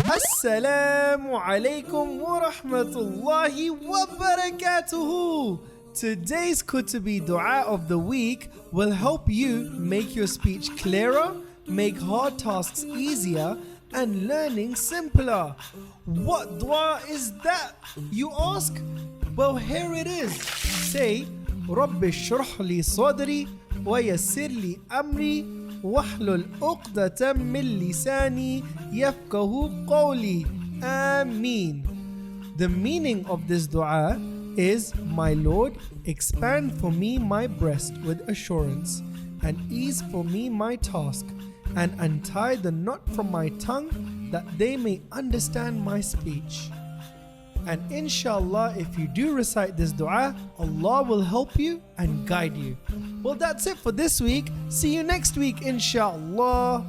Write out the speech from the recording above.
Assalamu alaikum wa rahmatullahi wa barakatuhu. Today's Kutuby Du'a of the week will help you make your speech clearer, make hard tasks easier, and learning simpler. What dua is that, you ask? Well, here it is. Say, Rabbi shrah li sadri wa yassir li amri wahlul uqdatam min lisani yafqahu qawli. Ameen. The meaning of this dua is, my Lord, expand for me my breast with assurance, and ease for me my task, and untie the knot from my tongue, that they may understand my speech. And inshallah, if you do recite this dua, Allah will help you and guide you. Well, that's it for this week. See you next week, inshallah.